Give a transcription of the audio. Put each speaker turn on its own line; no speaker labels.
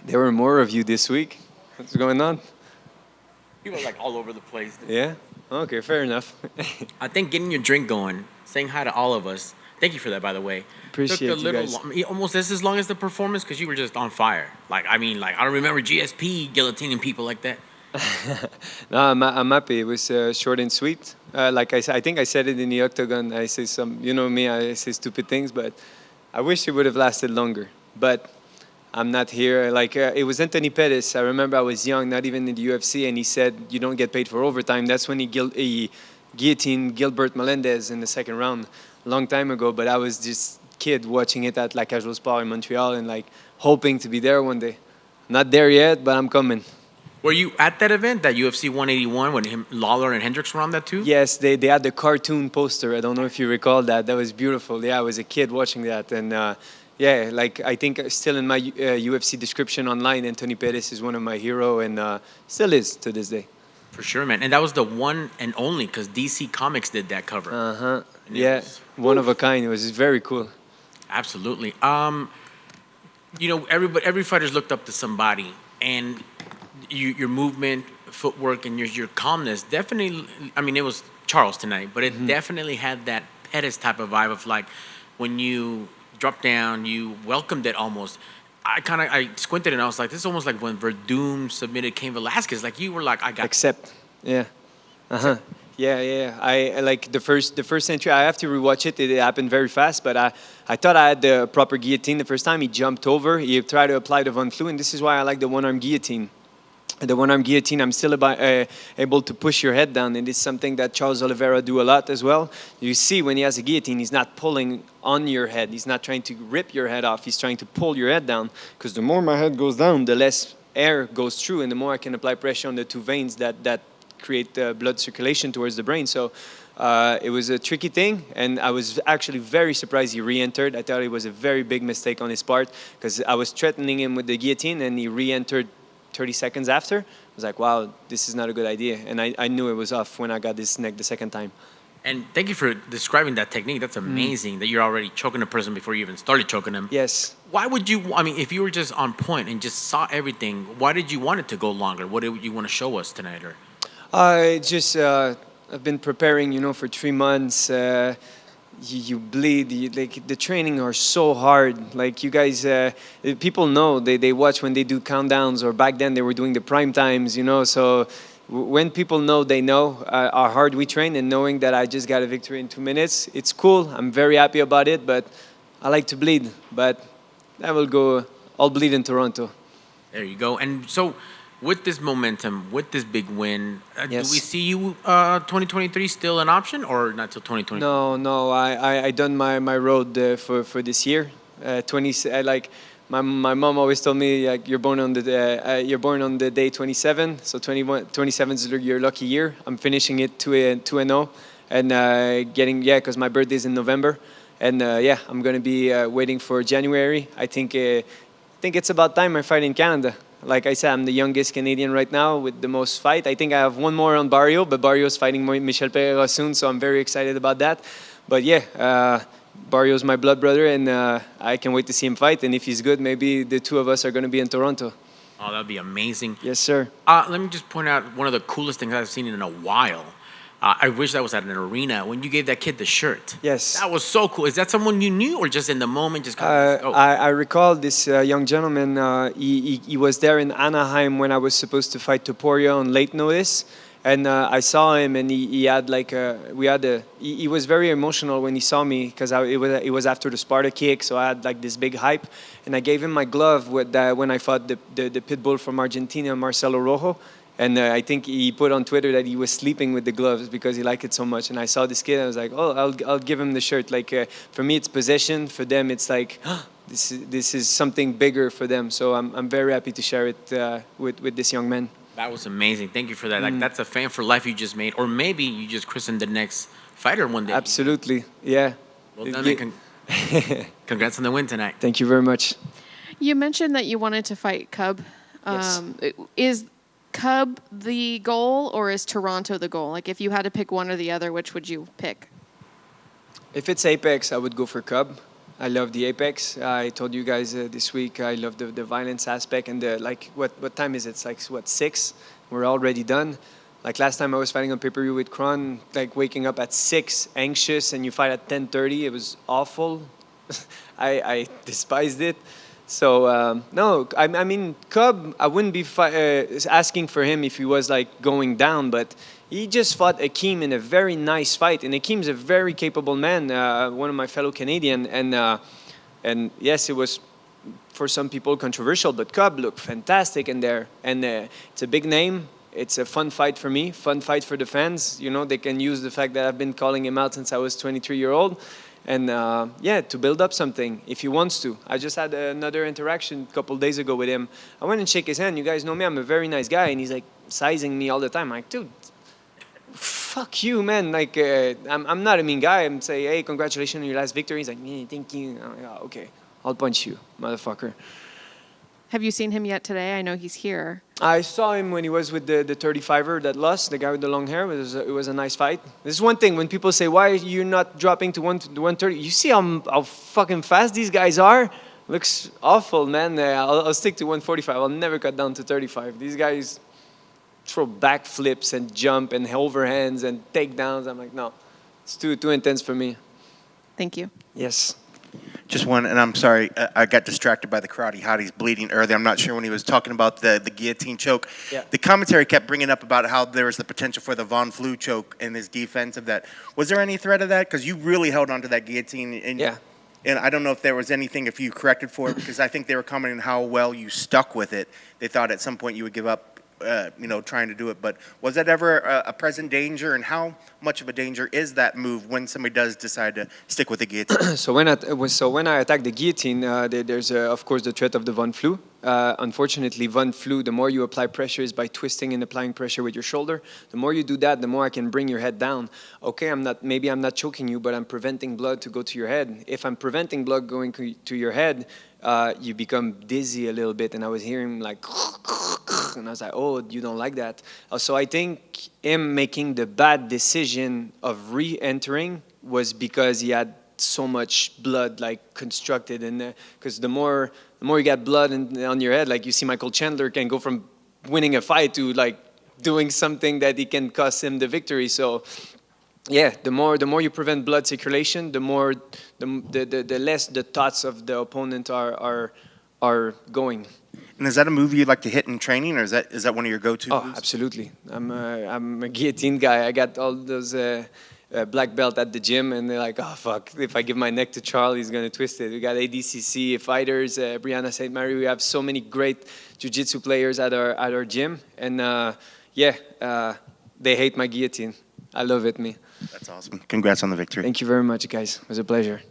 There were more of you this week. What's going on?
People are like all over the place.
Yeah? Okay, fair enough.
I think getting your drink going, saying hi to all of us. Thank you for that, by the way. Took a
Appreciate you
little,
guys.
almost as long as the performance because you were just on fire. I don't remember GSP guillotining people like that.
No, I'm happy. It was short and sweet. Like I think I said it in the octagon. I say some, you know me, I say stupid things, but I wish it would have lasted longer. But I'm not here. Like it was Anthony Pettis. I remember I was young, not even in the UFC, and he said you don't get paid for overtime. That's when he guillotined Gilbert Melendez in the second round, a long time ago. But I was just kid watching it at La Cage au Sport in Montreal and like hoping to be there one day. Not there yet, but I'm coming.
Were you at that event, that UFC 181, when Lawler and Hendricks were on that too?
Yes, they had the cartoon poster. I don't know if you recall that. That was beautiful. Yeah, I was a kid watching that, and yeah, like I think still in my UFC description online, Anthony Pettis is one of my hero, and still is to this day.
For sure, man. And that was the one and only because DC Comics did that cover.
Uh huh.
And
Yeah, one of a kind. It was very cool.
Absolutely. Every fighter's looked up to somebody, and your movement, footwork, and your calmness definitely. I mean, it was Charles tonight, but it definitely had that Pettis type of vibe of like when you dropped down, you welcomed it almost. I squinted and I was like, this is almost like when Verdum submitted Cain Velasquez. Like you were like, I got.
Except, yeah. Uh huh. Yeah, yeah. I like the first entry. I have to rewatch it. It happened very fast, but I thought I had the proper guillotine the first time. He jumped over. He tried to apply the Von Flue, and this is why I like the one-arm guillotine. The one-arm guillotine, I'm still able to push your head down, and it's something that Charles Oliveira do a lot as well. You see, when he has a guillotine, he's not pulling on your head. He's not trying to rip your head off. He's trying to pull your head down, because the more my head goes down, the less air goes through, and the more I can apply pressure on the two veins that create blood circulation towards the brain. So it was a tricky thing, and I was actually very surprised he re-entered. I thought it was a very big mistake on his part, because I was threatening him with the guillotine, and he re-entered 30 seconds after. I was like, wow, this is not a good idea. And I knew it was off when I got this neck the second time.
And thank you for describing that technique. That's amazing that you're already choking a person before you even started choking them.
Yes.
Why would you? I mean, if you were just on point and just saw everything, why did you want it to go longer? What did you want to show us tonight? Or
I just, I've been preparing, for 3 months. You bleed. Like the training are so hard. Like you guys, people know they watch when they do countdowns, or back then they were doing the prime times. So when people know, they know how hard we train, and knowing that I just got a victory in 2 minutes, it's cool. I'm very happy about it, but I like to bleed. But I will go. I'll bleed in Toronto.
there you go. And so, with this momentum, with this big win, do
Yes.
we see you 2023 still an option, or not till 2020?
No. I done my road for this year. 20. Like my mom always told me, like you're born on the day 27. So 21, 27 is your lucky year. I'm finishing it 2-0, and getting, because my birthday is in November, and I'm gonna be waiting for January. I think it's about time I fight in Canada. Like I said, I'm the youngest Canadian right now with the most fight. I think I have one more on Barrio, but Barrio's fighting Michel Pereira soon, so I'm very excited about that. But Barrio's my blood brother, and I can wait to see him fight. And if he's good, maybe the two of us are going to be in Toronto.
Oh, that'd be amazing.
Yes, sir.
Let me just point out one of the coolest things I've seen in a while. I wish that was at an arena when you gave that kid the shirt.
Yes.
That was so cool. Is that someone you knew, or just in the moment, just kind of?
I recall this young gentleman. He was there in Anaheim when I was supposed to fight Topuria on late notice, and I saw him, and he had like he was very emotional when he saw me, because it was after the Sparta kick, so I had like this big hype, and I gave him my glove when I fought the pit bull from Argentina, Marcelo Rojo. And I think he put on Twitter that he was sleeping with the gloves because he liked it so much. And I saw this kid, I was like, oh, I'll give him the shirt. Like for me, it's possession. For them, it's like this is something bigger for them. So I'm very happy to share it with this young man.
That was amazing. Thank you for that. Like that's a fan for life you just made, or maybe you just christened the next fighter one day.
Absolutely, yeah.
Well done, and congrats on the win tonight.
Thank you very much.
You mentioned that you wanted to fight Cub.
Yes.
Is Cub the goal, or is Toronto the goal? Like, if you had to pick one or the other, which would you pick?
If it's Apex, I would go for Cub. I love the apex. I told you guys this week I love the violence aspect and the like. What time is it? It's like what 6? We're already done. Like last time I was fighting on pay-per-view with Kron, like waking up at 6, anxious, and you fight at 10:30. It was awful. I despised it. So no, I mean Cub. I wouldn't be asking for him if he was like going down, but he just fought Akeem in a very nice fight, and Akeem's a very capable man, one of my fellow Canadian, and yes, it was for some people controversial, but Cub looked fantastic in there, and it's a big name. It's a fun fight for me, fun fight for the fans. You know, they can use the fact that I've been calling him out since I was 23-year-old. And yeah, to build up something if he wants to. I just had another interaction a couple days ago with him. I went and shake his hand. You guys know me, I'm a very nice guy. And he's like sizing me all the time. I'm like, dude, fuck you, man. Like, I'm not a mean guy. I'm saying, hey, congratulations on your last victory. He's like, yeah, thank you. I'm like, oh, okay, I'll punch you, motherfucker.
Have you seen him yet today? I know he's here.
I saw him when he was with the 35er that lost, the guy with the long hair. It was a nice fight. This is one thing when people say, why are you not dropping to 130? You see how fucking fast these guys are? Looks awful, man. I'll stick to 145. I'll never cut down to 35. These guys throw backflips and jump and overhands and takedowns. I'm like, no, it's too intense for me.
Thank you.
Yes.
Just one, and I'm sorry, I got distracted by the karate hotties bleeding earlier. I'm not sure when he was talking about the guillotine choke.
Yeah.
The commentary kept bringing up about how there was the potential for the Von Flue choke in his defense of that. Was there any threat of that? Because you really held on to that guillotine. And,
Yeah.
And I don't know if there was anything, if you corrected for it, because I think they were commenting how well you stuck with it. They thought at some point you would give up, trying to do it. But was that ever a present danger, and how much of a danger is that move when somebody does decide to stick with the guillotine?
So when I attack the guillotine, there's of course the threat of the Von Flue. Unfortunately, Von Flue, the more you apply pressure is by twisting and applying pressure with your shoulder. The more you do that, the more I can bring your head down. Okay, maybe I'm not choking you, but I'm preventing blood to go to your head. If I'm preventing blood going to your head, you become dizzy a little bit. And I was hearing like, and I was like, oh, you don't like that. So I think him making the bad decision of re-entering was because he had so much blood like constructed in there. Because the more you get blood on your head, like you see Michael Chandler can go from winning a fight to like doing something that he can cost him the victory. So yeah, the more you prevent blood circulation, the less the thoughts of the opponent are going.
And is that a move you'd like to hit in training, or is that one of your go-to
Oh,
moves?
absolutely. I'm a guillotine guy. I got all those black belt at the gym, and they're like, oh, fuck, if I give my neck to Charles, he's going to twist it. We got ADCC fighters, Brianna St. Marie. We have so many great jiu-jitsu players at our gym. And, they hate my guillotine. I love it, me.
That's awesome. Congrats on the victory.
Thank you very much, guys. It was a pleasure.